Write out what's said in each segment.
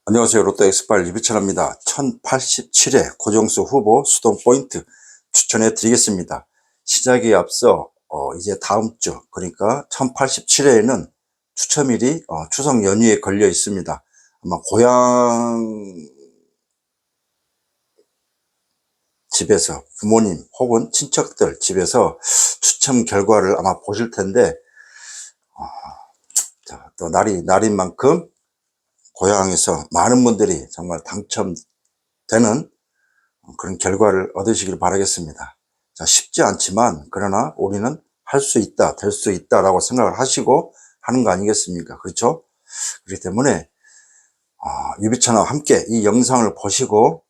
안녕하세요. 롯데 엑스파일 유비철입니다. 1087회 고정수 후보 수동 포인트 추천해 드리겠습니다. 시작에 앞서 이제 다음 주 그러니까 1087회에는 추첨일이 추석 연휴에 걸려 있습니다. 아마 고향 집에서 부모님 혹은 친척들 집에서 추첨 결과를 아마 보실 텐데 또 날인 만큼 고향에서 많은 분들이 정말 당첨되는 그런 결과를 얻으시길 바라겠습니다. 자, 쉽지 않지만 그러나 우리는 할 수 있다, 될 수 있다라고 생각을 하시고 하는 거 아니겠습니까? 그렇죠? 그렇기 때문에 유비천와 함께 이 영상을 보시고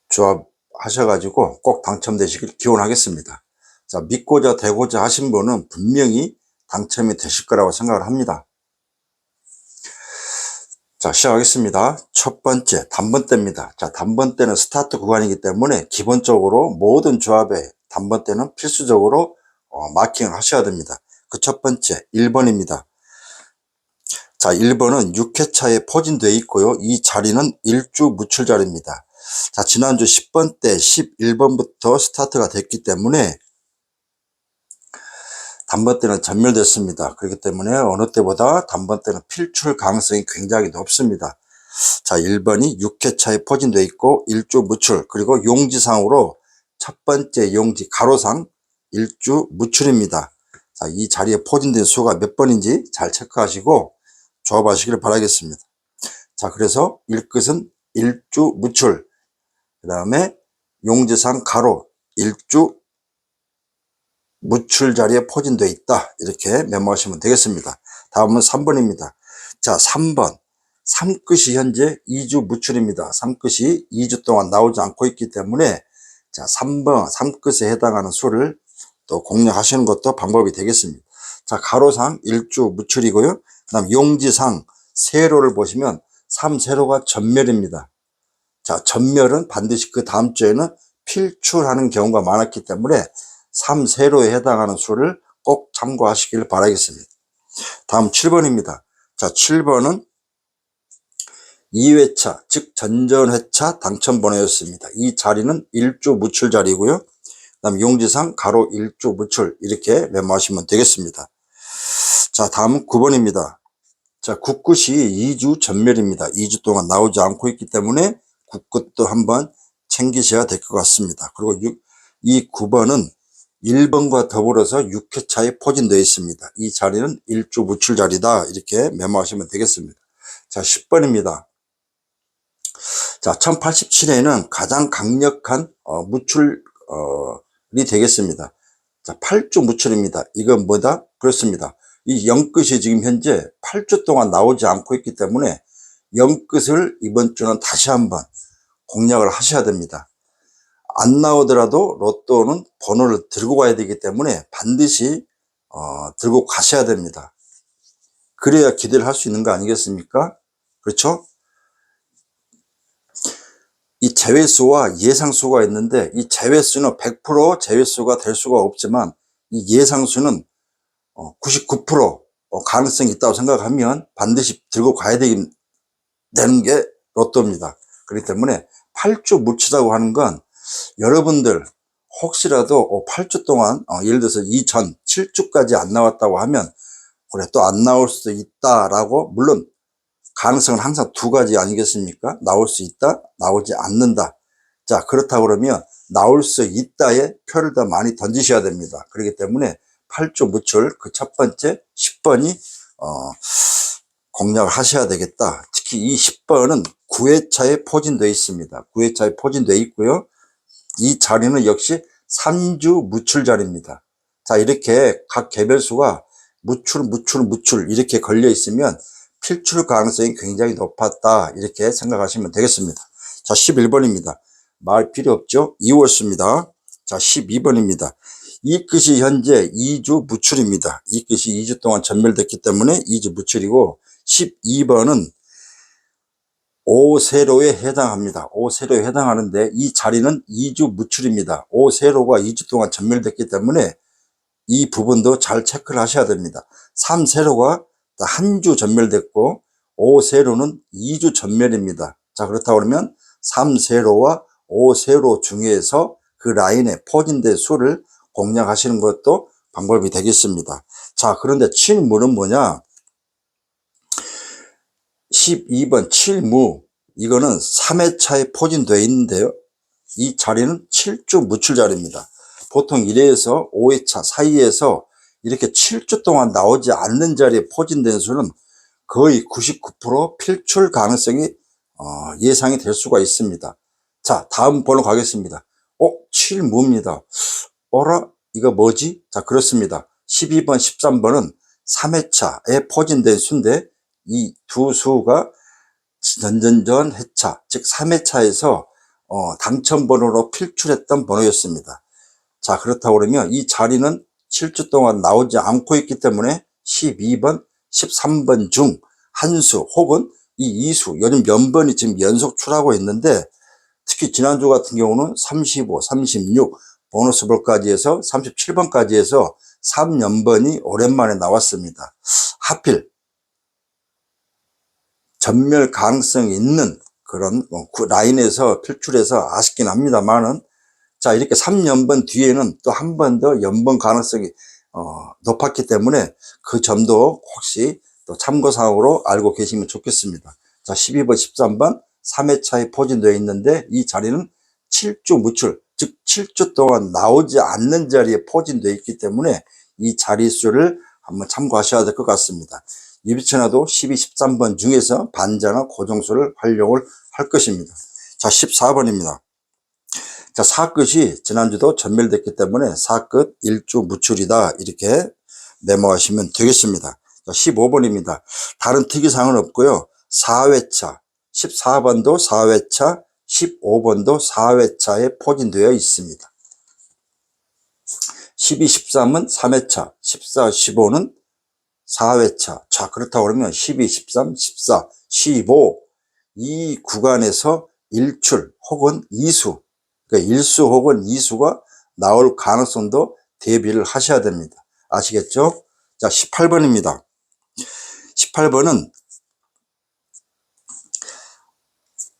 조합하셔가지고 꼭 당첨되시길 기원하겠습니다. 자, 믿고자 되고자 하신 분은 분명히 당첨이 되실 거라고 생각을 합니다. 자, 시작하겠습니다. 첫 번째 단번대입니다. 자, 단번대는 스타트 구간이기 때문에 기본적으로 모든 조합에 단번대는 필수적으로 마킹을 하셔야 됩니다. 그 첫 번째 1번입니다. 자, 1번은 6회차에 포진되어 있고요. 이 자리는 일주 무출 자리입니다. 자, 지난주 10번 때 11번부터 스타트가 됐기 때문에 단번대는 전멸됐습니다. 그렇기 때문에 어느 때보다 단번대는 필출 가능성이 굉장히 높습니다. 자, 1번이 6회차에 포진되어 있고 일주 무출, 그리고 용지상으로 첫 번째 용지 가로상 일주 무출입니다. 자, 이 자리에 포진된 수가 몇 번인지 잘 체크하시고 조합하시길 바라겠습니다. 자, 그래서 일끝은 일주 무출, 그 다음에 용지상 가로 일주 무출 자리에 포진되어 있다, 이렇게 메모하시면 되겠습니다. 다음은 3번입니다. 자, 3번 3끝이 현재 2주 무출입니다. 3끝이 2주 동안 나오지 않고 있기 때문에 자, 3번 3끝에 해당하는 수를 또 공략하시는 것도 방법이 되겠습니다. 자, 가로상 1주 무출이고요. 그 다음 용지상 세로를 보시면 3세로가 전멸입니다. 자, 전멸은 반드시 그 다음 주에는 필출하는 경우가 많았기 때문에 3세로에 해당하는 수를 꼭 참고하시길 바라겠습니다. 다음 7번입니다. 자, 7번은 2회차, 즉 전전회차 당첨번호였습니다. 이 자리는 일주 무출 자리고요. 그 다음 용지상 가로 일주 무출, 이렇게 메모하시면 되겠습니다. 자, 다음은 9번입니다. 자, 9끝이 2주 전멸입니다. 2주 동안 나오지 않고 있기 때문에 9끝도 한번 챙기셔야 될 것 같습니다. 그리고 이 9번은 1번과 더불어서 6회차에 포진되어 있습니다. 이 자리는 일주 무출 자리다, 이렇게 메모하시면 되겠습니다. 자, 10번입니다. 자, 1087회는 가장 강력한 무출이 되겠습니다. 자, 8주 무출입니다. 이건 뭐다? 그렇습니다. 이 0끝이 지금 현재 8주 동안 나오지 않고 있기 때문에 0끝을 이번 주는 다시 한번 공략을 하셔야 됩니다. 안 나오더라도 로또는 번호를 들고 가야 되기 때문에 반드시 들고 가셔야 됩니다. 그래야 기대를 할 수 있는 거 아니겠습니까? 그렇죠? 이 제외수와 예상수가 있는데, 이 제외수는 100% 제외수가 될 수가 없지만 이 예상수는 99% 가능성이 있다고 생각하면 반드시 들고 가야 되는 게 로또입니다. 그렇기 때문에 8주 묻히다고 하는 건 여러분들 혹시라도 8주 동안 예를 들어서 이전 7주까지 안 나왔다고 하면 그래 또 안 나올 수도 있다라고, 물론 가능성은 항상 두 가지 아니겠습니까? 나올 수 있다, 나오지 않는다. 자, 그렇다고 그러면 나올 수 있다에 표를 더 많이 던지셔야 됩니다. 그렇기 때문에 8주 무출 그 첫 번째 10번이 공략을 하셔야 되겠다. 특히 이 10번은 9회차에 포진되어 있습니다. 9회차에 포진되어 있고요. 이 자리는 역시 3주 무출 자리입니다. 자, 이렇게 각 개별수가 무출 이렇게 걸려 있으면 필출 가능성이 굉장히 높았다, 이렇게 생각하시면 되겠습니다. 자, 11번입니다. 말 필요 없죠? 2월수입니다. 자, 12번입니다. 이 끝이 현재 2주 무출입니다. 이 끝이 2주 동안 전멸됐기 때문에 2주 무출이고, 12번은 5세로에 해당합니다. 5세로에 해당하는데 이 자리는 2주 무출입니다. 5세로가 2주 동안 전멸됐기 때문에 이 부분도 잘 체크를 하셔야 됩니다. 3세로가 한 주 전멸됐고 5세로는 2주 전멸입니다. 자, 그렇다고 그러면 3세로와 5세로 중에서 그 라인에 포진된 수를 공략하시는 것도 방법이 되겠습니다. 자, 그런데 7무는 뭐냐? 12번 7무, 이거는 3회차에 포진되어 있는데요. 이 자리는 7주 무출 자리입니다. 보통 1회에서 5회차 사이에서 이렇게 7주 동안 나오지 않는 자리에 포진된 수는 거의 99% 필출 가능성이 예상이 될 수가 있습니다. 자, 다음 번호 가겠습니다. 7무입니다. 어라? 이거 뭐지? 자, 그렇습니다. 12번, 13번은 3회차에 포진된 수인데 이 두 수가 전전전 회차, 즉 3회차에서 당첨번호로 필출했던 번호였습니다. 자, 그렇다고 그러면 이 자리는 7주 동안 나오지 않고 있기 때문에 12번, 13번 중 한 수 혹은 이 2수, 요즘 몇 번이 지금 연속 출하고 있는데 특히 지난주 같은 경우는 35, 36, 보너스 볼까지 해서 37번까지 해서 3연번이 오랜만에 나왔습니다. 하필 전멸 가능성이 있는 그런 라인에서 필출해서 아쉽긴 합니다만은, 자, 이렇게 3연번 뒤에는 또 한 번 더 연번 가능성이 높았기 때문에 그 점도 혹시 또 참고사항으로 알고 계시면 좋겠습니다. 자, 12번, 13번 3회차에 포진되어 있는데 이 자리는 7주 무출, 즉 7주 동안 나오지 않는 자리에 포진되어 있기 때문에 이 자리수를 한번 참고하셔야 될 것 같습니다. 유비천화도 12, 13번 중에서 반자나 고정수를 활용을 할 것입니다. 자, 14번입니다. 자, 사끝이 지난주도 전멸됐기 때문에 사끝 1주 무출이다, 이렇게 메모하시면 되겠습니다. 자, 15번입니다. 다른 특이사항은 없고요. 4회차, 14번도 4회차, 15번도 4회차에 포진되어 있습니다. 12, 13은 3회차, 14, 15는 4회차. 자, 그렇다고 그러면 12, 13, 14, 15 이 구간에서 1출 혹은 2수, 그러니까 1수 혹은 2수가 나올 가능성도 대비를 하셔야 됩니다. 아시겠죠? 자, 18번입니다. 18번은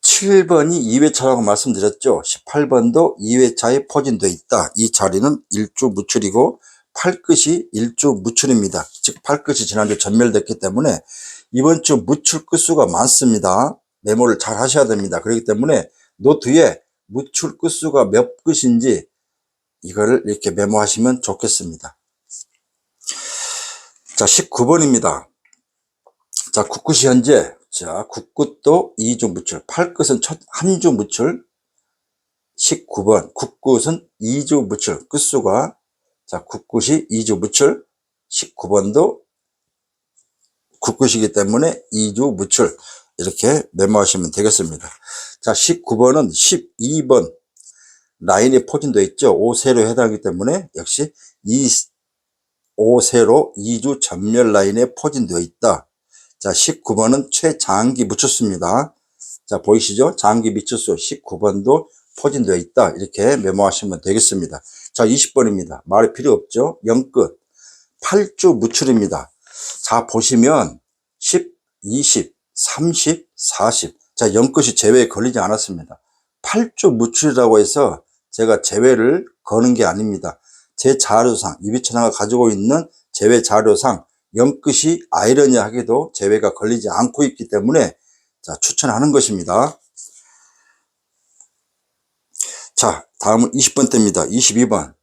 7번이 2회차라고 말씀드렸죠. 18번도 2회차에 포진되어 있다. 이 자리는 1주 무출이고 8끝이 1주 무출입니다. 즉 8끝이 지난주 전멸됐기 때문에 이번 주 무출 끝수가 많습니다. 메모를 잘 하셔야 됩니다. 그렇기 때문에 노트에 무출 끝수가 몇 끝인지 이거를 이렇게 메모하시면 좋겠습니다. 자, 19번입니다. 자, 9끝이 현재, 자, 9끝도 2주 무출, 8끝은 한 주 무출, 19번, 9끝은 2주 무출, 끝수가, 자, 9끝이 2주 무출, 19번도 9끝이기 때문에 2주 무출, 이렇게 메모하시면 되겠습니다. 자, 19번은 12번 라인에 포진되어 있죠. 5세로 해당하기 때문에 역시 5세로 2주 전멸 라인에 포진되어 있다. 자, 19번은 최장기 무추수입니다. 자, 보이시죠? 장기 미추수 19번도 포진되어 있다. 이렇게 메모하시면 되겠습니다. 자, 20번입니다. 말이 필요 없죠? 0끝 8주 무출입니다. 자, 보시면 10, 20, 30, 40. 자, 0끝이 제외에 걸리지 않았습니다. 8주 무출이라고 해서 제가 제외를 거는 게 아닙니다. 제 자료상, 유비천화가 가지고 있는 제외 자료상 0끝이 아이러니하게도 제외가 걸리지 않고 있기 때문에 자, 추천하는 것입니다. 자, 다음은 20번대입니다. 22번.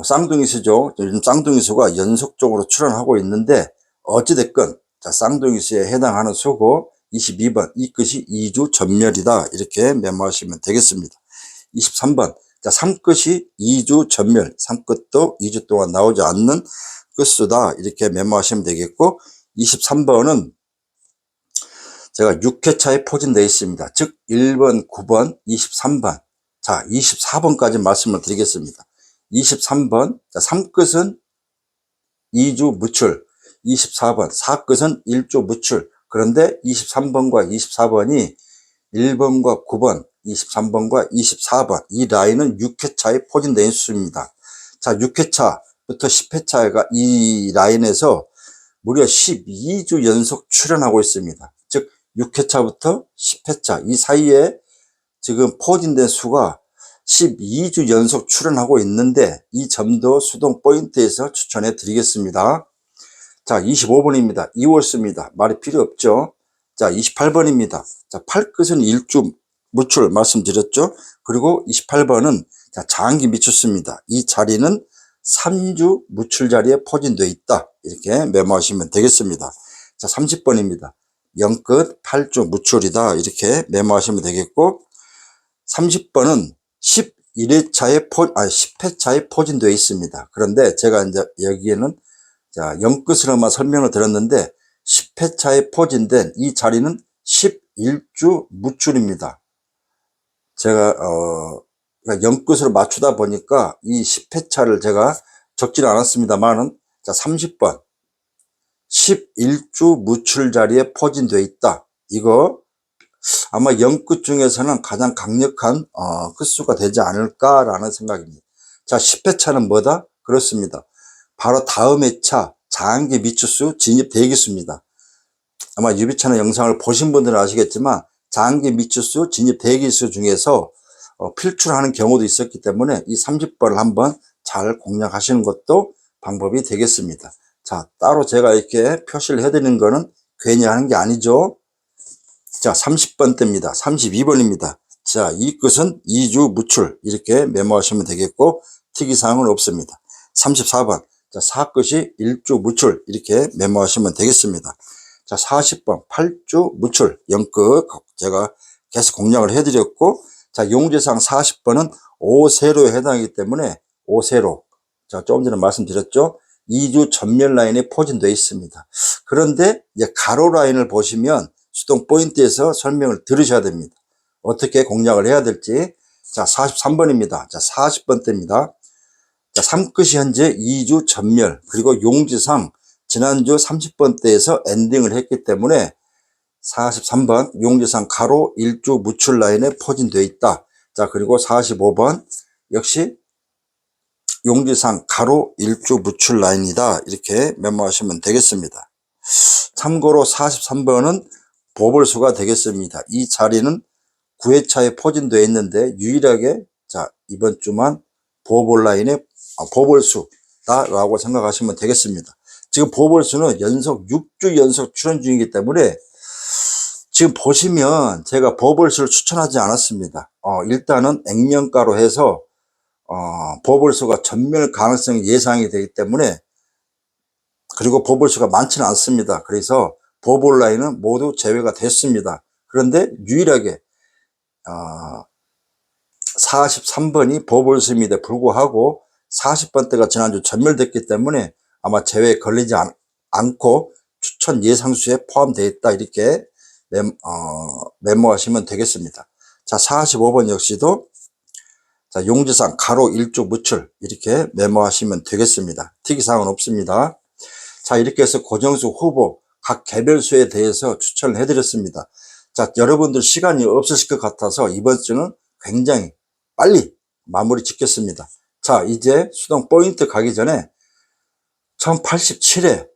쌍둥이수죠. 요즘 쌍둥이수가 연속적으로 출현하고 있는데 어찌됐건 자, 쌍둥이수에 해당하는 수고 22번 이 끝이 2주 전멸이다. 이렇게 메모하시면 되겠습니다. 23번. 자, 3끝이 2주 전멸. 3끝도 2주 동안 나오지 않는 끝수다. 이렇게 메모하시면 되겠고 23번은 제가 6회차에 포진되어 있습니다. 즉 1번, 9번, 23번. 자, 24번까지 말씀을 드리겠습니다. 23번, 자, 3끝은 2주 무출, 24번, 4끝은 1주 무출. 그런데 23번과 24번이 1번과 9번, 23번과 24번, 이 라인은 6회차에 포진되어 있습니다. 자, 6회차부터 10회차가 이 라인에서 무려 12주 연속 출현하고 있습니다. 즉 6회차부터 10회차 이 사이에 지금 포진된 수가 12주 연속 출현하고 있는데 이 점도 수동 포인트에서 추천해 드리겠습니다. 자, 25번입니다. 2월수입니다. 말이 필요 없죠. 자, 28번입니다. 자, 팔끝은 일주 무출 말씀드렸죠. 그리고 28번은 자, 장기 미추수입니다. 이 자리는 3주 무출 자리에 포진되어 있다. 이렇게 메모하시면 되겠습니다. 자, 30번입니다. 0끝 8주 무출이다. 이렇게 메모하시면 되겠고, 30번은 10회차에 포진되어 있습니다. 그런데 제가 이제 여기에는 자, 0끝으로만 설명을 드렸는데 10회차에 포진된 이 자리는 11주 무출입니다. 제가 0끝으로 맞추다 보니까 이 10회차를 제가 적지는 않았습니다만은 자, 30번 11주 무출 자리에 포진되어 있다. 이거 아마 0끝 중에서는 가장 강력한 끝수가 되지 않을까라는 생각입니다. 자, 10회차는 뭐다? 그렇습니다. 바로 다음 회차 장기 미추수 진입 대기수입니다. 아마 유비차나 영상을 보신 분들은 아시겠지만 장기 미추수 진입 대기수 중에서 필출하는 경우도 있었기 때문에 이 30번을 한번 잘 공략하시는 것도 방법이 되겠습니다. 자, 따로 제가 이렇게 표시를 해드리는 거는 괜히 하는 게 아니죠. 자, 30번대입니다. 32번입니다. 자, 이 끝은 2주 무출 이렇게 메모하시면 되겠고 특이사항은 없습니다. 34번 자, 4끝이 1주 무출 이렇게 메모하시면 되겠습니다. 자, 40번 8주 무출 0끝 제가 계속 공략을 해드렸고, 자, 용지상 40번은 5세로에 해당하기 때문에 5세로 자, 조금 전에 말씀드렸죠. 2주 전멸 라인에 포진되어 있습니다. 그런데 이제 가로 라인을 보시면 수동 포인트에서 설명을 들으셔야 됩니다. 어떻게 공략을 해야 될지. 자, 43번입니다. 자, 40번대입니다. 자, 3끝이 현재 2주 전멸, 그리고 용지상 지난주 30번대에서 엔딩을 했기 때문에 43번 용지상 가로 1주 무출 라인에 포진되어 있다. 자, 그리고 45번 역시 용지상 가로 1주 무출 라인이다. 이렇게 메모하시면 되겠습니다. 참고로 43번은 보벌수가 되겠습니다. 이 자리는 9회차에 포진되어 있는데 유일하게 자, 이번 주만 보벌 라인에 보벌수다라고 생각하시면 되겠습니다. 지금 보벌수는 연속 6주 연속 출현 중이기 때문에 지금 보시면 제가 보벌수를 추천하지 않았습니다. 일단은 액면가로 해서 보벌수가 전멸 가능성이 예상이 되기 때문에, 그리고 보벌수가 많지는 않습니다. 그래서 보벌 라인은 모두 제외가 됐습니다. 그런데 유일하게 43번이 보벌수임에도 불구하고 40번대가 지난주 전멸됐기 때문에 아마 제외에 걸리지 않고 추천 예상수에 포함되어 있다. 이렇게 메모하시면 되겠습니다. 자, 45번 역시도 자, 용지상 가로 1주 무출 이렇게 메모하시면 되겠습니다. 특이사항은 없습니다. 자, 이렇게 해서 고정수 후보 각 개별수에 대해서 추천을 해드렸습니다. 자, 여러분들 시간이 없으실 것 같아서 이번 주는 굉장히 빨리 마무리 짓겠습니다. 자, 이제 수동 포인트 가기 전에 1087회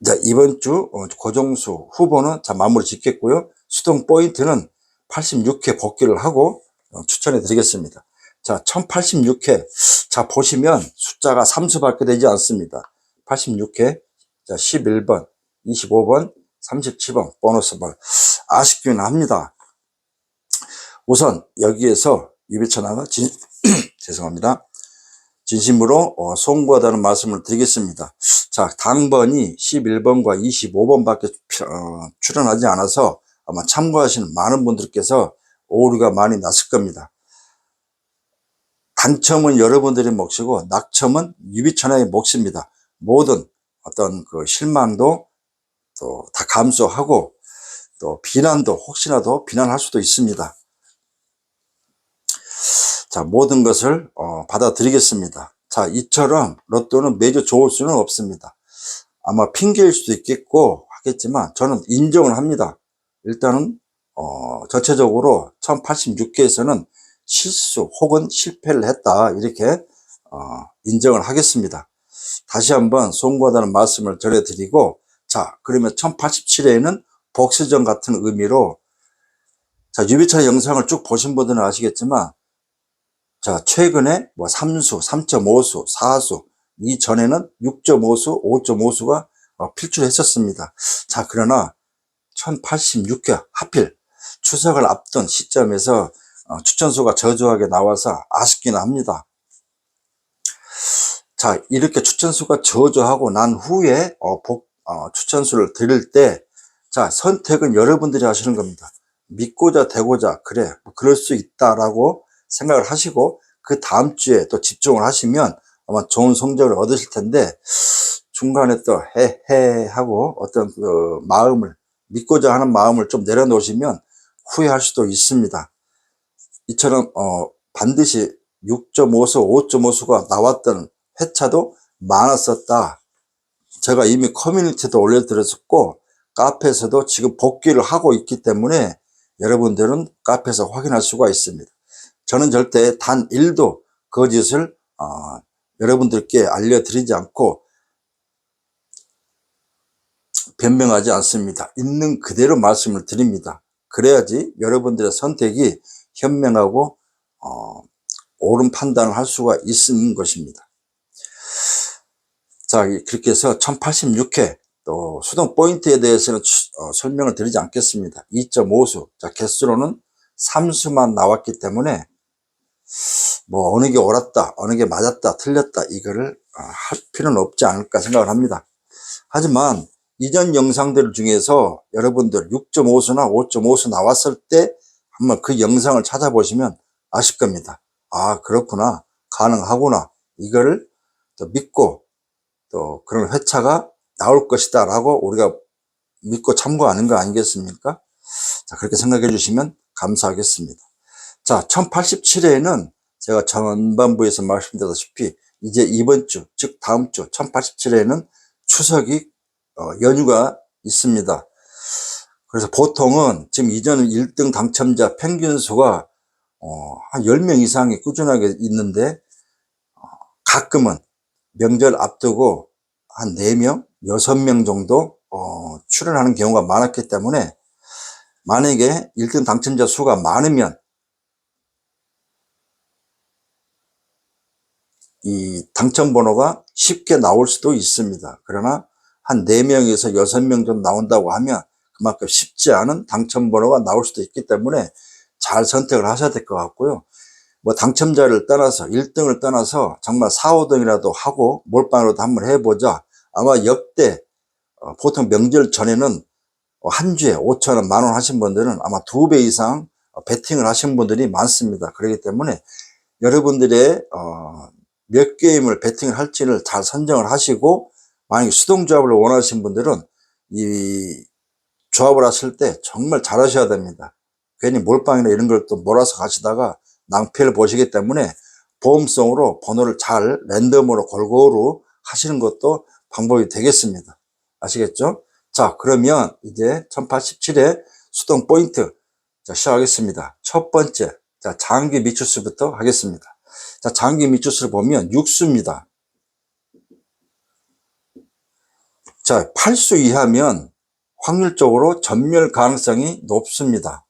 자, 이번 주 고정수 후보는 자, 마무리 짓겠고요. 수동 포인트는 86회 복귀를 하고 추천해 드리겠습니다. 자, 1086회 자, 보시면 숫자가 3수밖에 되지 않습니다. 86회 자, 11번 25번 37번 보너스볼 아쉽기는 합니다. 우선 여기에서 유비천하가 죄송합니다. 진심으로 송구하다는 말씀을 드리겠습니다. 자, 당번이 11번과 25번밖에 출연하지 않아서 아마 참고하시는 많은 분들께서 오류가 많이 났을 겁니다. 당첨은 여러분들의 몫이고 낙첨은 유비천하의 몫입니다. 모든 어떤 그 실망도 또 다 감수하고 또 비난도 혹시라도 비난할 수도 있습니다. 자, 모든 것을 받아들이겠습니다. 자, 이처럼 로또는 매주 좋을 수는 없습니다. 아마 핑계일 수도 있겠고 하겠지만 저는 인정을 합니다. 일단은 전체적으로 1086회에서는 실수 혹은 실패를 했다 이렇게 인정을 하겠습니다. 다시 한번 송구하다는 말씀을 전해드리고, 자, 그러면 1087회에는 복수전 같은 의미로, 자, 유비철 영상을 쭉 보신 분들은 아시겠지만, 자, 최근에 뭐 3수, 3.5수, 4수, 이전에는 6.5수, 5.5수가 필출했었습니다. 자, 그러나 1086회 하필 추석을 앞둔 시점에서 추천수가 저조하게 나와서 아쉽긴 합니다. 자, 이렇게 추천수가 저조하고 난 후에 추천수를 드릴 때, 자, 선택은 여러분들이 하시는 겁니다. 믿고자 되고자, 그래, 그럴 수 있다라고 생각을 하시고 그 다음 주에 또 집중을 하시면 아마 좋은 성적을 얻으실 텐데, 중간에 또 헤헤 하고 어떤 그 마음을, 믿고자 하는 마음을 좀 내려놓으시면 후회할 수도 있습니다. 이처럼 반드시 6.5수, 5.5수가 나왔던 회차도 많았었다. 제가 이미 커뮤니티도 올려드렸었고 카페에서도 지금 복귀를 하고 있기 때문에 여러분들은 카페에서 확인할 수가 있습니다. 저는 절대 단 1도 거짓을 여러분들께 알려드리지 않고 변명하지 않습니다. 있는 그대로 말씀을 드립니다. 그래야지 여러분들의 선택이 현명하고 옳은 판단을 할 수가 있는 것입니다. 자, 그렇게 해서 1086회 또 수동 포인트에 대해서는 설명을 드리지 않겠습니다. 2.5수, 자, 개수로는 3수만 나왔기 때문에 뭐 어느 게 옳았다, 어느 게 맞았다, 틀렸다 이거를 할 필요는 없지 않을까 생각을 합니다. 하지만 이전 영상들 중에서 여러분들 6.5수나 5.5수 나왔을 때 한번 그 영상을 찾아보시면 아실 겁니다. 아, 그렇구나, 가능하구나, 이거를 또 믿고 또 그런 회차가 나올 것이다 라고 우리가 믿고 참고하는 거 아니겠습니까? 자, 그렇게 생각해 주시면 감사하겠습니다. 자, 1087회에는 제가 전반부에서 말씀드렸다시피 이제 이번 주, 즉 다음 주 1087회에는 추석이 연휴가 있습니다. 그래서 보통은 지금 이전 1등 당첨자 평균 수가 한 10명 이상이 꾸준하게 있는데 가끔은 명절 앞두고 한 4명, 6명 정도 출연하는 경우가 많았기 때문에 만약에 1등 당첨자 수가 많으면 이 당첨번호가 쉽게 나올 수도 있습니다. 그러나 한 4명에서 6명 정도 나온다고 하면 그만큼 쉽지 않은 당첨번호가 나올 수도 있기 때문에 잘 선택을 하셔야 될 것 같고요. 뭐 당첨자를 떠나서 1등을 떠나서 정말 4, 5등이라도 하고 몰빵으로도 한번 해보자. 아마 역대 보통 명절 전에는 한 주에 5,000원, 10,000원 하신 분들은 아마 2배 이상 베팅을 하신 분들이 많습니다. 그렇기 때문에 여러분들의 몇 게임을 베팅을 할지를 잘 선정을 하시고, 만약에 수동조합을 원하시는 분들은 이 조합을 하실 때 정말 잘 하셔야 됩니다. 괜히 몰빵이나 이런 걸 또 몰아서 가시다가 낭패를 보시기 때문에 보험성으로 번호를 잘 랜덤으로 골고루 하시는 것도 방법이 되겠습니다. 아시겠죠? 자, 그러면 이제 1087회 수동 포인트 자, 시작하겠습니다. 첫 번째, 자, 장기 미추수부터 하겠습니다. 자, 장기 미추수를 보면 6수입니다. 자, 8수 이하면 확률적으로 전멸 가능성이 높습니다.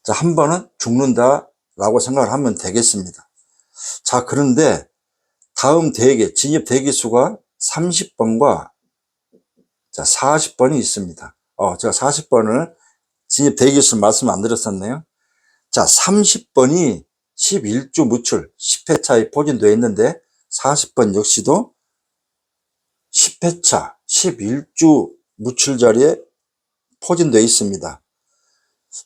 자, 한 번은 죽는다라고 생각을 하면 되겠습니다. 자, 그런데 다음 대기, 진입 대기수가 30번과 자, 40번이 있습니다. 제가 40번을 진입 대기수 말씀 안 드렸었네요. 자, 30번이 11주 무출 10회차에 포진되어 있는데 40번 역시도 10회차 11주 무출 자리에 포진되어 있습니다.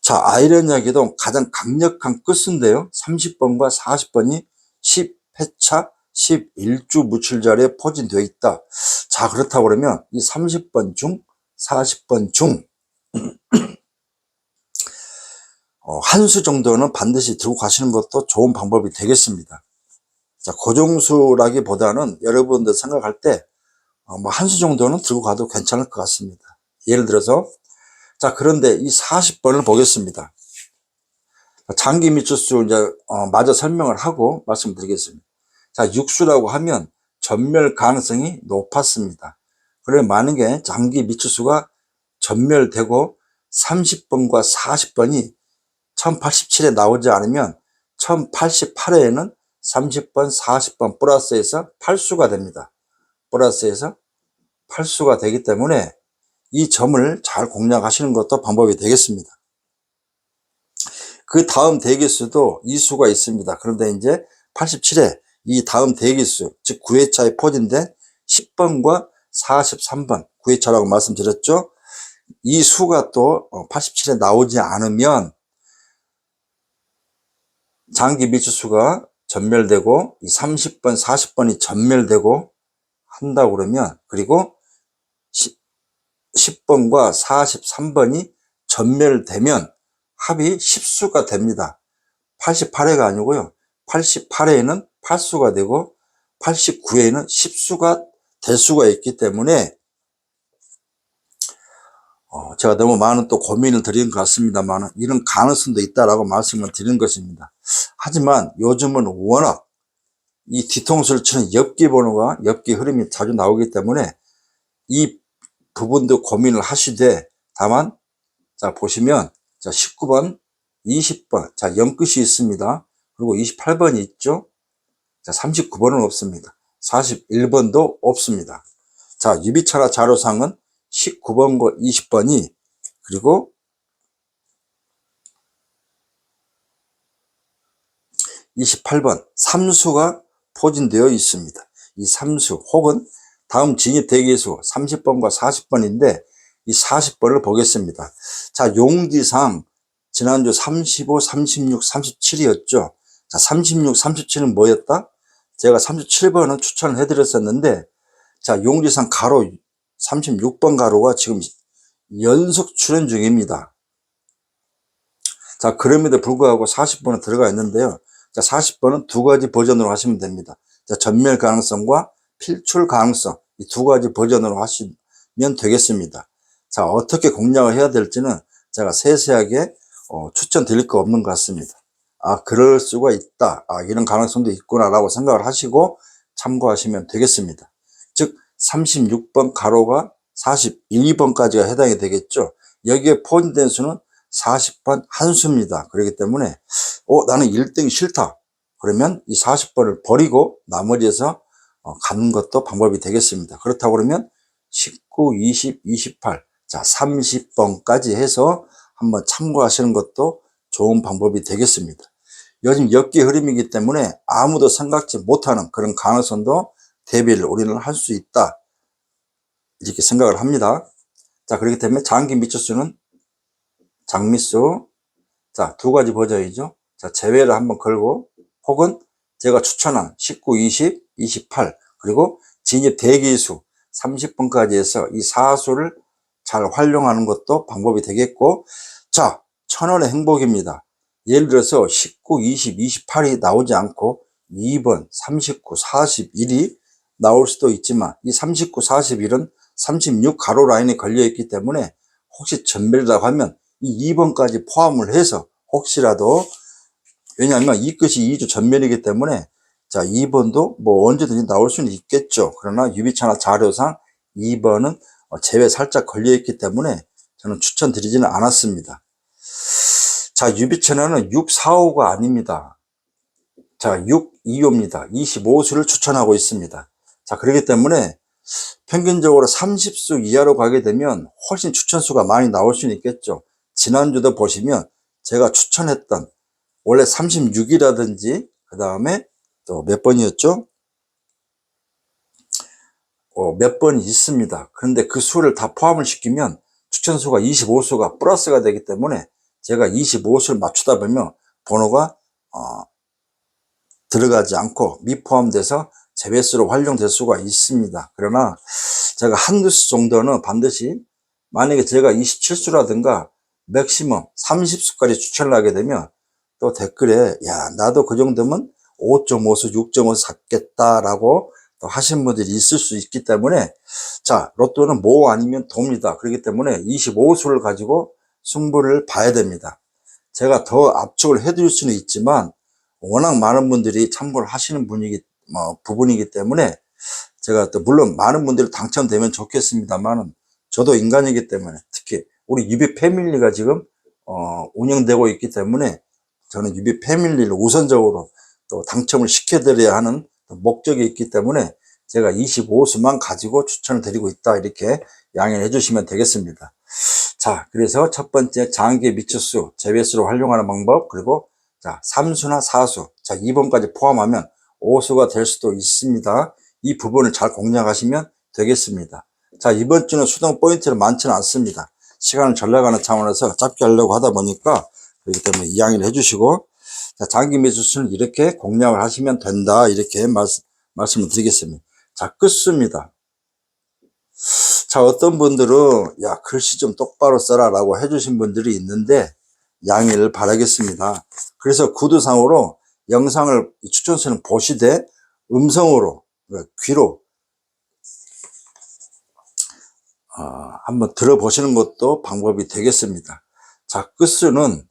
자, 아이러니하게도 가장 강력한 끝인데요. 30번과 40번이 10회차 11주 무출 자리에 포진되어 있다. 자, 그렇다고 그러면 이 30번 중 40번 중 한 수 정도는 반드시 들고 가시는 것도 좋은 방법이 되겠습니다. 자, 고정수라기보다는 여러분들 생각할 때 뭐 한 수 정도는 들고 가도 괜찮을 것 같습니다. 예를 들어서 자, 그런데 이 40번을 보겠습니다. 장기 미추수 이제 마저 설명을 하고 말씀드리겠습니다. 자, 육수라고 하면 전멸 가능성이 높았습니다. 그래 만약에 장기 미추수가 전멸되고 30번과 40번이 1087에 나오지 않으면 1088회에는 30번, 40번 플러스해서 8수가 됩니다. 플러스해서 8수가 되기 때문에 이 점을 잘 공략하시는 것도 방법이 되겠습니다. 그 다음 대기수도 이 수가 있습니다. 그런데 이제 87회 이 다음 대기수, 즉 9회차의 포진된 10번과 43번 9회차라고 말씀드렸죠. 이 수가 또 87에 나오지 않으면 장기 미추수가 전멸되고 이 30번, 40번이 전멸되고 한다고 그러면, 그리고 10번과 43번이 전멸되면 합이 10수가 됩니다. 88회가 아니고요. 88회에는 8수가 되고 89회에는 10수가 될 수가 있기 때문에 제가 너무 많은 또 고민을 드린 것 같습니다만 이런 가능성도 있다라고 말씀을 드린 것입니다. 하지만 요즘은 워낙 이 뒤통수를 치는 엽기 번호가, 엽기 흐름이 자주 나오기 때문에 이 부분도 고민을 하시되, 다만 자 보시면 자 19번, 20번 자 0끝이 있습니다. 그리고 28번이 있죠. 자 39번은 없습니다. 41번도 없습니다. 자 유비천하 자료상은 19번과 20번이 그리고 28번 3수가 포진되어 있습니다. 이 3수 혹은 다음 진입 대기수 30번과 40번인데 이 40번을 보겠습니다. 자 용지상 지난주 35, 36, 37이었죠. 자 36, 37은 뭐였다? 제가 37번은 추천을 해드렸었는데 자 용지상 가로 36번 가로가 지금 연속 출현 중입니다. 자 그럼에도 불구하고 40번은 들어가 있는데요. 자 40번은 두 가지 버전으로 하시면 됩니다. 자 전멸 가능성과 필출 가능성 이 두 가지 버전으로 하시면 되겠습니다. 자 어떻게 공략을 해야 될지는 제가 세세하게 추천드릴 거 없는 것 같습니다. 아 그럴 수가 있다, 이런 가능성도 있구나 라고 생각을 하시고 참고하시면 되겠습니다. 즉 36번 가로가 41번까지가 해당이 되겠죠. 여기에 포진된 수는 40번 한 수입니다. 그렇기 때문에 나는 1등이 싫다 그러면 이 40번을 버리고 나머지에서 가는 것도 방법이 되겠습니다. 그렇다고 그러면 19, 20, 28 자 30번까지 해서 한번 참고하시는 것도 좋은 방법이 되겠습니다. 요즘 엽기 흐름이기 때문에 아무도 생각지 못하는 그런 가능성도 대비를 우리는 할 수 있다 이렇게 생각을 합니다. 자 그렇기 때문에 장기 미추수는 장미수 자 두 가지 버전이죠. 자 제외를 한번 걸고 혹은 제가 추천한 19, 20, 28 그리고 진입 대기수 30번까지 해서 이 4수를 잘 활용하는 것도 방법이 되겠고, 자 1000원의 행복입니다. 예를 들어서 19, 20, 28이 나오지 않고 2번, 39, 41이 나올 수도 있지만 이 39, 41은 36 가로 라인에 걸려 있기 때문에 혹시 전멸이라고 하면 이 2번까지 포함을 해서 혹시라도, 왜냐하면 이 끝이 2주 전멸이기 때문에 자 2번도 뭐 언제든지 나올 수는 있겠죠. 그러나 유비천하 자료상 2번은 제외 살짝 걸려 있기 때문에 저는 추천드리지는 않았습니다. 자 유비천하는 6, 4, 5가 아닙니다. 자 6, 2, 5입니다. 25수를 추천하고 있습니다. 자 그렇기 때문에 평균적으로 30수 이하로 가게 되면 훨씬 추천수가 많이 나올 수는 있겠죠. 지난주도 보시면 제가 추천했던 원래 36이라든지 그 다음에 또 몇 번이었죠? 몇 번이 있습니다. 그런데 그 수를 다 포함을 시키면 추천수가 25수가 플러스가 되기 때문에 제가 25수를 맞추다 보면 번호가 들어가지 않고 미포함돼서 제외수로 활용될 수가 있습니다. 그러나 제가 한두 수 정도는 반드시, 만약에 제가 27수라든가 맥시멈 30수까지 추천을 하게 되면 또 댓글에 야 나도 그 정도면 5.5수 6.5수 샀겠다라고 또 하신 분들이 있을 수 있기 때문에, 자 로또는 뭐 아니면 도입니다. 그렇기 때문에 25수를 가지고 승부를 봐야 됩니다. 제가 더 압축을 해드릴 수는 있지만 워낙 많은 분들이 참고를 하시는 부분이기 때문에 제가 또 물론 많은 분들이 당첨되면 좋겠습니다만은 저도 인간이기 때문에 특히 우리 유비 패밀리가 지금 운영되고 있기 때문에 저는 유비 패밀리를 우선적으로 또 당첨을 시켜드려야 하는 목적이 있기 때문에 제가 25수만 가지고 추천을 드리고 있다, 이렇게 양해해 주시면 되겠습니다. 자, 그래서 첫 번째 장기의 미처수, 제외수로 활용하는 방법, 그리고 자, 3수나 4수, 자, 2번까지 포함하면 5수가 될 수도 있습니다. 이 부분을 잘 공략하시면 되겠습니다. 자, 이번 주는 수동 포인트는 많지는 않습니다. 시간을 전략하는 차원에서 짧게 하려고 하다 보니까 그렇기 때문에 이양해를 해주시고, 자, 장기 미처수는 이렇게 공략을 하시면 된다, 이렇게 말씀을 드리겠습니다. 자, 끝수입니다. 자, 어떤 분들은 야, 글씨 좀 똑바로 써라 라고 해주신 분들이 있는데 양해를 바라겠습니다. 그래서 구두상으로 영상을 추천서는 보시되 음성으로, 귀로 한번 들어보시는 것도 방법이 되겠습니다. 자, 끝수는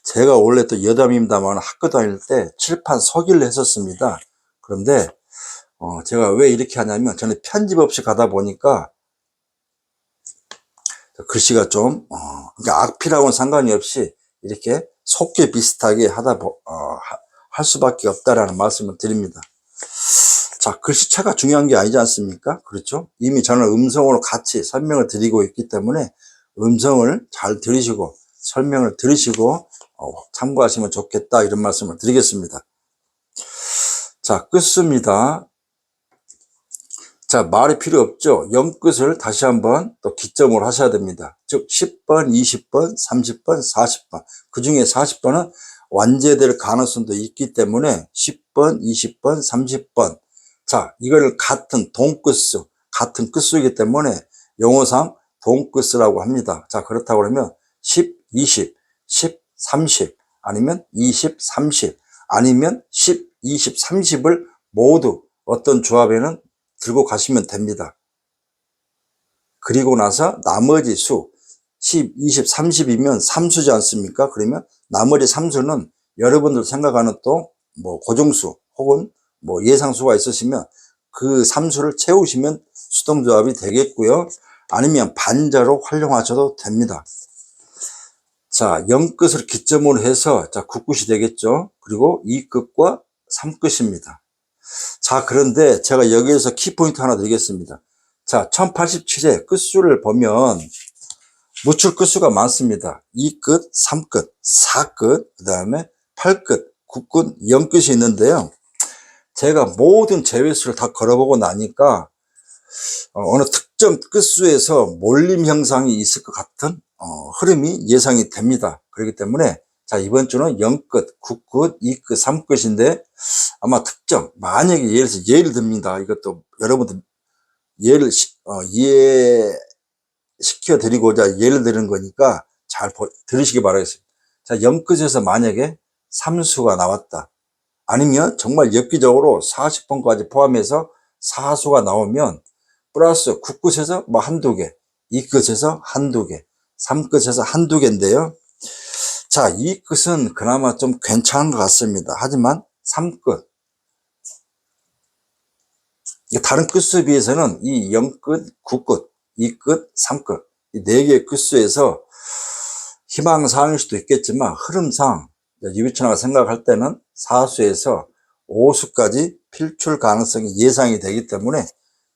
제가 원래 또 여담입니다만 학교 다닐 때 칠판 서기를 했었습니다. 그런데 제가 왜 이렇게 하냐면 저는 편집 없이 가다 보니까 글씨가 좀 그러니까 악필하고는 상관이 없이 이렇게 속개 비슷하게 할 수밖에 없다라는 말씀을 드립니다. 자, 글씨체가 중요한 게 아니지 않습니까? 그렇죠? 이미 저는 음성으로 같이 설명을 드리고 있기 때문에 음성을 잘 들으시고 설명을 들으시고 참고하시면 좋겠다, 이런 말씀을 드리겠습니다. 자, 끝습니다. 자, 말이 필요 없죠. 영끝을 다시 한번 또 기점으로 하셔야 됩니다. 즉 10번, 20번, 30번, 40번. 그 중에 40번은 완제될 가능성도 있기 때문에 10번, 20번, 30번. 자, 이걸 같은 동끝수, 같은 끝수이기 때문에 용어상 동끝수라고 합니다. 자, 그렇다고 그러면 10, 20, 10, 30, 아니면 20, 30, 아니면 10, 20, 30을 모두 어떤 조합에는 들고 가시면 됩니다. 그리고 나서 나머지 수 10, 20, 30이면 3수지 않습니까? 그러면 나머지 3수는 여러분들 생각하는 또 뭐 고정수 혹은 뭐 예상수가 있으시면 그 3수를 채우시면 수동조합이 되겠고요. 아니면 반자로 활용하셔도 됩니다. 자, 0끝을 기점으로 해서 자, 9끝이 되겠죠. 그리고 2끝과 3끝입니다. 자, 그런데 제가 여기에서 키포인트 하나 드리겠습니다. 자, 1087의 끝수를 보면 무출 끝수가 많습니다. 2끝, 3끝, 4끝, 그 다음에 8끝, 9끝, 0끝이 있는데요. 제가 모든 제외수를 다 걸어보고 나니까 어느 특정 끝수에서 몰림 현상이 있을 것 같은 흐름이 예상이 됩니다. 그렇기 때문에 자, 이번 주는 0끝, 9끝, 2끝, 3끝인데 아마 특정, 만약에 예를 듭니다. 이것도 여러분들 예를 이해시켜 드리고자 예를 드는 거니까 잘 들으시기 바라겠습니다. 자, 0끝에서 만약에 3수가 나왔다. 아니면 정말 엽기적으로 40번까지 포함해서 4수가 나오면 플러스 9끝에서 뭐 한두 개, 2끝에서 한두 개, 3끝에서 한두 개인데요. 자, 2끝은 그나마 좀 괜찮은 것 같습니다. 하지만 3끝, 다른 끝수에 비해서는 이 0끝, 9끝, 2끝, 3끝, 이 4개의 끝수에서 희망사항일 수도 있겠지만 흐름상 유비천하가 생각할 때는 4수에서 5수까지 필출 가능성이 예상이 되기 때문에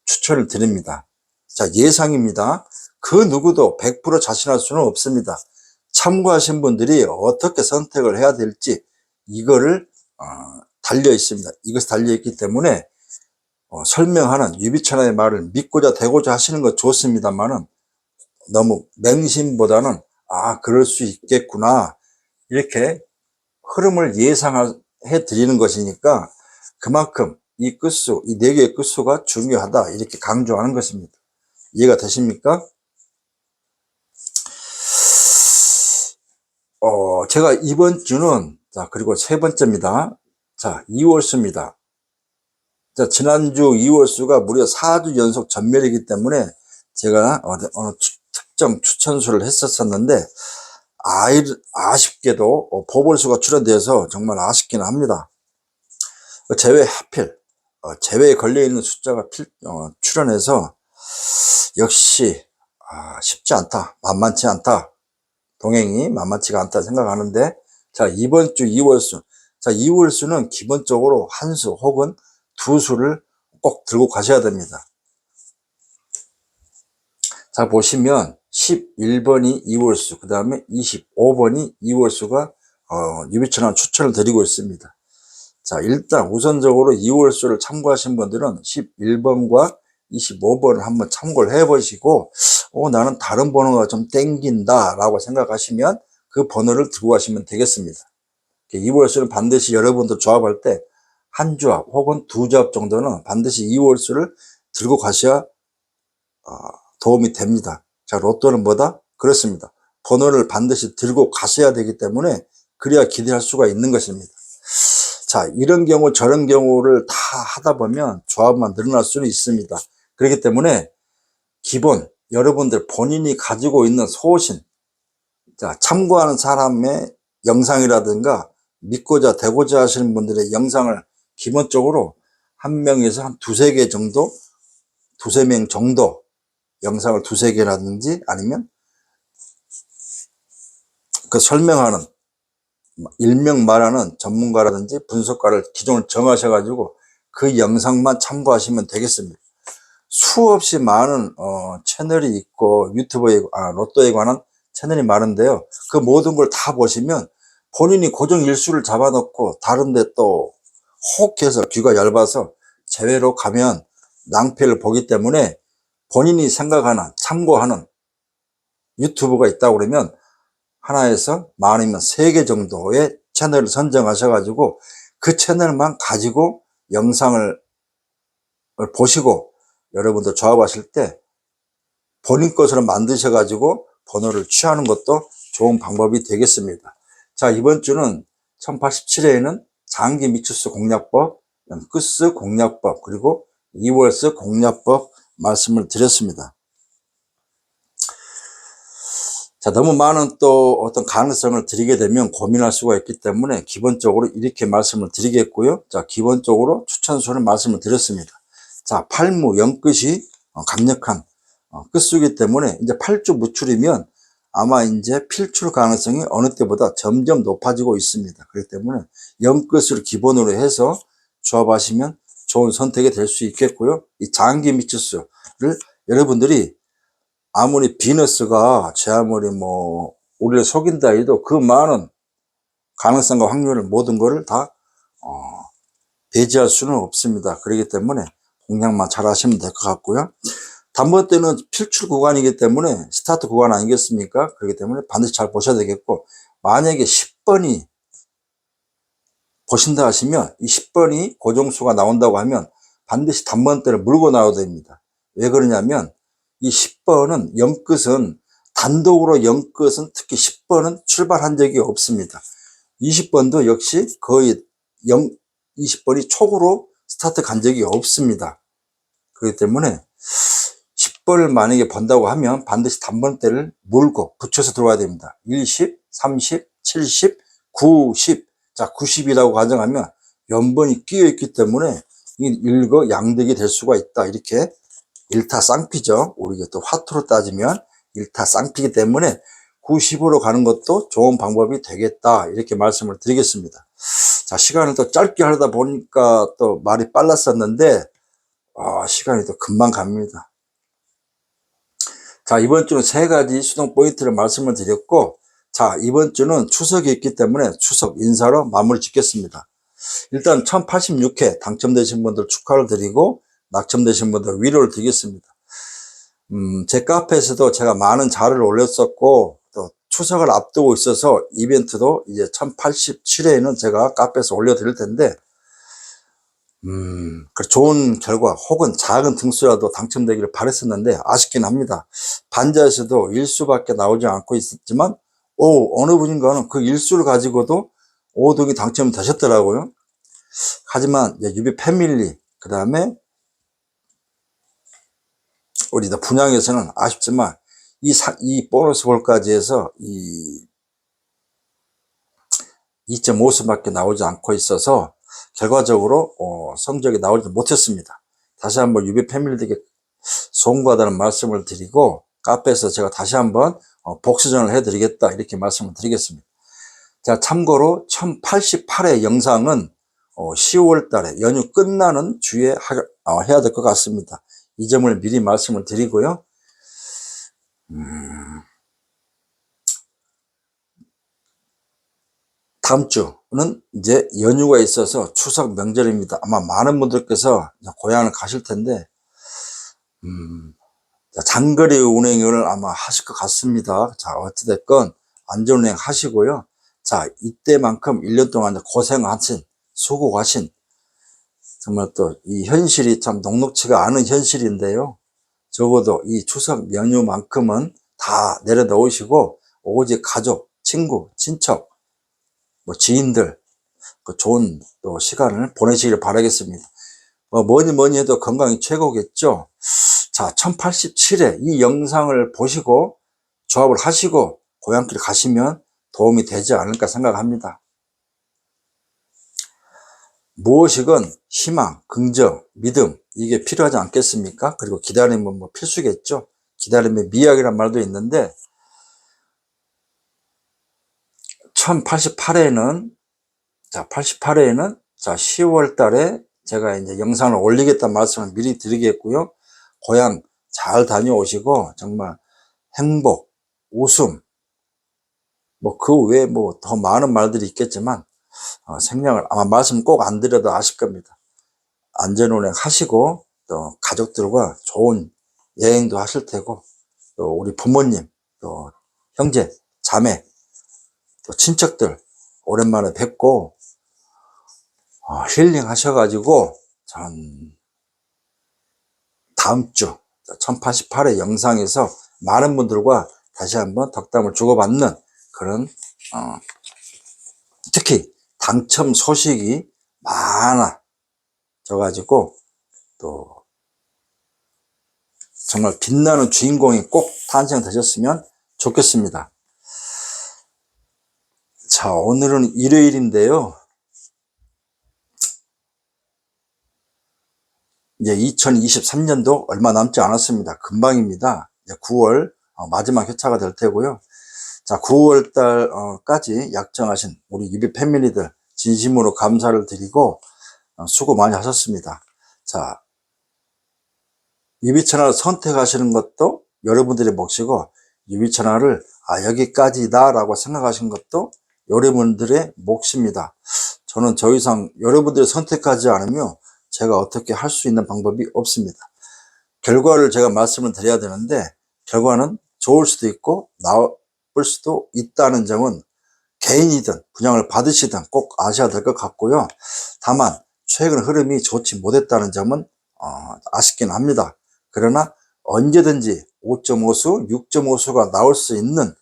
추천을 드립니다. 자, 예상입니다. 그 누구도 100% 자신할 수는 없습니다. 참고하신 분들이 어떻게 선택을 해야 될지 이거를 달려 있습니다. 이것이 달려 있기 때문에 설명하는 유비천하의 말을 믿고자 되고자 하시는 거 좋습니다만은 너무 맹심보다는 그럴 수 있겠구나, 이렇게 흐름을 예상해 드리는 것이니까 그만큼 이 끝수, 이 4개의 끝수가 중요하다, 이렇게 강조하는 것입니다. 이해가 되십니까? 제가 이번 주는 자, 그리고 세 번째입니다. 자, 2월수입니다. 자, 지난주 2월수가 무려 4주 연속 전멸이기 때문에 제가 어느 특정 추천수를 했었는데 아쉽게도 보궐수가 출연돼서 정말 아쉽기는 합니다. 제외 하필 제외에 걸려있는 숫자가 출현해서 역시 쉽지 않다, 만만치 않다, 동행이 만만치가 않다 생각하는데, 자, 이번 주 2월수. 자, 2월수는 기본적으로 한 수 혹은 두 수를 꼭 들고 가셔야 됩니다. 자, 보시면 11번이 2월수, 그 다음에 25번이 2월수가 유비천한 추천을 드리고 있습니다. 자, 일단 우선적으로 2월수를 참고하신 분들은 11번과 25번을 한번 참고를 해 보시고, 나는 다른 번호가 좀 땡긴다 라고 생각하시면 그 번호를 들고 가시면 되겠습니다. 2월수는 반드시 여러분들 조합할 때 한 조합 혹은 두 조합 정도는 반드시 2월수를 들고 가셔야 도움이 됩니다. 자, 로또는 뭐다? 그렇습니다. 번호를 반드시 들고 가셔야 되기 때문에 그래야 기대할 수가 있는 것입니다. 자, 이런 경우 저런 경우를 다 하다 보면 조합만 늘어날 수는 있습니다. 그렇기 때문에 기본 여러분들 본인이 가지고 있는 소신, 자, 참고하는 사람의 영상이라든가 믿고자 되고자 하시는 분들의 영상을 기본적으로 한 명에서 한 두세 개 정도, 두세 명 정도 영상을 두세 개라든지 아니면 그 설명하는 일명 말하는 전문가라든지 분석가를 기존을 정하셔가지고 그 영상만 참고하시면 되겠습니다. 수없이 많은 채널이 있고 유튜브에 로또에 관한 채널이 많은데요, 그 모든 걸 다 보시면 본인이 고정 일수를 잡아놓고 다른데 또 혹해서 귀가 얇아서 제외로 가면 낭패를 보기 때문에 본인이 생각하는 참고하는 유튜브가 있다고 그러면 하나에서 많으면 3개 정도의 채널을 선정하셔가지고 그 채널만 가지고 영상을 보시고 여러분들 조합하실 때 본인 것으로 만드셔가지고 번호를 취하는 것도 좋은 방법이 되겠습니다. 자, 이번 주는 1087회에는 장기 미추수 공략법, 끝수 공략법, 그리고 2월수 공략법 말씀을 드렸습니다. 자, 너무 많은 또 어떤 가능성을 드리게 되면 고민할 수가 있기 때문에 기본적으로 이렇게 말씀을 드리겠고요. 자, 기본적으로 추천수를 말씀을 드렸습니다. 자, 팔무 영끝이 강력한 끝수이기 때문에 이제 8주 무출이면 아마 이제 필출 가능성이 어느 때보다 점점 높아지고 있습니다. 그렇기 때문에 영끝을 기본으로 해서 조합하시면 좋은 선택이 될 수 있겠고요. 이 장기 미추수를 여러분들이 아무리 비너스가 제 아무리 뭐 우리를 속인다 해도 그 많은 가능성과 확률을 모든 거를 다 배제할 수는 없습니다. 그렇기 때문에 공략만 잘 하시면 될 것 같고요. 단번 때는 필출 구간이기 때문에 스타트 구간 아니겠습니까? 그렇기 때문에 반드시 잘 보셔야 되겠고, 만약에 10번이 보신다 하시면 이 10번이 고정수가 나온다고 하면 반드시 단번 때를 물고 나와야 됩니다. 왜 그러냐면 이 10번은 영끝은 단독으로 영끝은 특히 10번은 출발한 적이 없습니다. 20번도 역시 거의 20번이 촉으로 스타트 간 적이 없습니다. 그렇기 때문에 10번을 만약에 본다고 하면 반드시 단번대를 물고 붙여서 들어와야 됩니다. 10, 30, 70, 90. 자, 90이라고 가정하면 연번이 끼어 있기 때문에 일거양득이 될 수가 있다. 이렇게 일타쌍피죠. 우리가 또 화투로 따지면 일타쌍피이기 때문에 90으로 가는 것도 좋은 방법이 되겠다. 이렇게 말씀을 드리겠습니다. 자, 시간을 또 짧게 하다 보니까 또 말이 빨랐었는데 시간이 또 금방 갑니다. 자, 이번 주는 3가지 수동 포인트를 말씀을 드렸고, 자, 이번 주는 추석이 있기 때문에 추석 인사로 마무리 짓겠습니다. 일단 1086회 당첨되신 분들 축하를 드리고 낙첨되신 분들 위로를 드리겠습니다. 제 카페에서도 제가 많은 자료를 올렸었고 또 추석을 앞두고 있어서 이벤트도 이제 1087회에는 제가 카페에서 올려드릴 텐데 좋은 결과 혹은 작은 등수라도 당첨되기를 바랬었는데 아쉽긴 합니다. 반자에서도 일수밖에 나오지 않고 있었지만 어느 분인가는 그 일수를 가지고도 5등이 당첨이 되셨더라고요. 하지만 유비 패밀리 그 다음에 우리 분양에서는 아쉽지만 이 보너스 홀까지 해서 2.5수밖에 나오지 않고 있어서 결과적으로 성적이 나오지 못했습니다. 다시 한번 유비 패밀리들에게 송구하다는 말씀을 드리고 카페에서 제가 다시 한번 복수전을 해드리겠다 이렇게 말씀을 드리겠습니다. 자, 참고로 1088회 영상은 10월 달에 연휴 끝나는 주에 해야 될 것 같습니다. 이 점을 미리 말씀을 드리고요. 다음 주는 이제 연휴가 있어서 추석 명절입니다. 아마 많은 분들께서 고향을 가실 텐데 장거리 운행을 아마 하실 것 같습니다. 자, 어찌됐건 안전운행 하시고요. 자, 이때만큼 1년 동안 고생하신, 수고하신, 정말 또 이 현실이 참 녹록치가 않은 현실인데요. 적어도 이 추석 연휴만큼은 다 내려놓으시고, 오직 가족, 친구, 친척, 뭐 지인들, 그 좋은 또 시간을 보내시길 바라겠습니다. 뭐니 해도 건강이 최고겠죠. 자, 1087회 이 영상을 보시고 조합을 하시고 고향길 가시면 도움이 되지 않을까 생각합니다. 무엇이건 희망, 긍정, 믿음 이게 필요하지 않겠습니까? 그리고 기다림은 뭐 필수겠죠. 기다림의 미학이란 말도 있는데 1088회에는 자 10월 달에 제가 이제 영상을 올리겠다는 말씀을 미리 드리겠고요. 고향 잘 다녀오시고 정말 행복, 웃음 뭐 그 외에 뭐 더 많은 말들이 있겠지만 생명을 아마 말씀 꼭 안 드려도 아실 겁니다. 안전운행 하시고 또 가족들과 좋은 여행도 하실 테고 또 우리 부모님 또 형제 자매 또 친척들 오랜만에 뵙고 힐링 하셔가지고 전 다음 주 1088회 영상에서 많은 분들과 다시 한번 덕담을 주고받는 그런 특히 당첨 소식이 많아져가지고 또 정말 빛나는 주인공이 꼭 탄생되셨으면 좋겠습니다. 자, 오늘은 일요일인데요. 이제 2023년도 얼마 남지 않았습니다. 금방입니다. 이제 9월 마지막 회차가 될 테고요. 자, 9월 달까지 약정하신 우리 유비 패밀리들 진심으로 감사를 드리고 수고 많이 하셨습니다. 자, 유비 채널을 선택하시는 것도 여러분들의 몫이고 유비 채널을 여기까지다 라고 생각하신 것도 여러분들의 몫입니다. 저는 더 이상 여러분들이 선택하지 않으면 제가 어떻게 할 수 있는 방법이 없습니다. 결과를 제가 말씀을 드려야 되는데 결과는 좋을 수도 있고 나쁠 수도 있다는 점은 개인이든 분양을 받으시든 꼭 아셔야 될 것 같고요. 다만 최근 흐름이 좋지 못했다는 점은 아쉽긴 합니다. 그러나 언제든지 5.5수, 6.5수가 나올 수 있는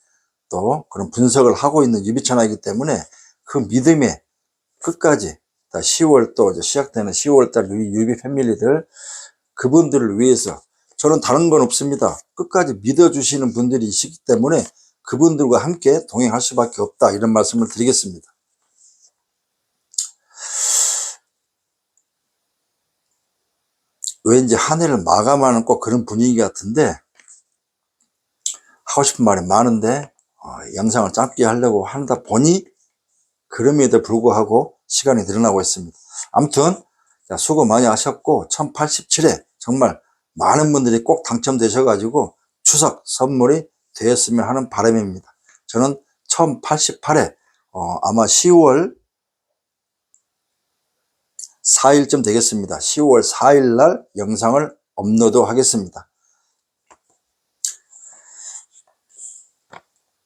또 그런 분석을 하고 있는 유비 채널이기 때문에 그 믿음에 끝까지 10월 또 이제 시작되는 10월달 유비 패밀리들 그분들을 위해서 저는 다른 건 없습니다. 끝까지 믿어주시는 분들이 있기 때문에 그분들과 함께 동행할 수밖에 없다 이런 말씀을 드리겠습니다. 왠지 한 해를 마감하는 꼭 그런 분위기 같은데 하고 싶은 말이 많은데 영상을 짧게 하려고 하다 보니 그럼에도 불구하고 시간이 늘어나고 있습니다. 아무튼 수고 많이 하셨고 1087회 정말 많은 분들이 꼭 당첨되셔가지고 추석 선물이 되었으면 하는 바람입니다. 저는 1088회 아마 10월 4일쯤 되겠습니다. 10월 4일 날 영상을 업로드 하겠습니다.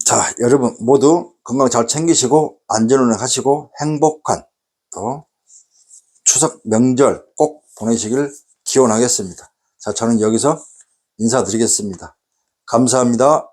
자, 여러분 모두 건강 잘 챙기시고 안전운행 하시고 행복한 또 추석 명절 꼭 보내시길 기원하겠습니다. 자, 저는 여기서 인사드리겠습니다. 감사합니다.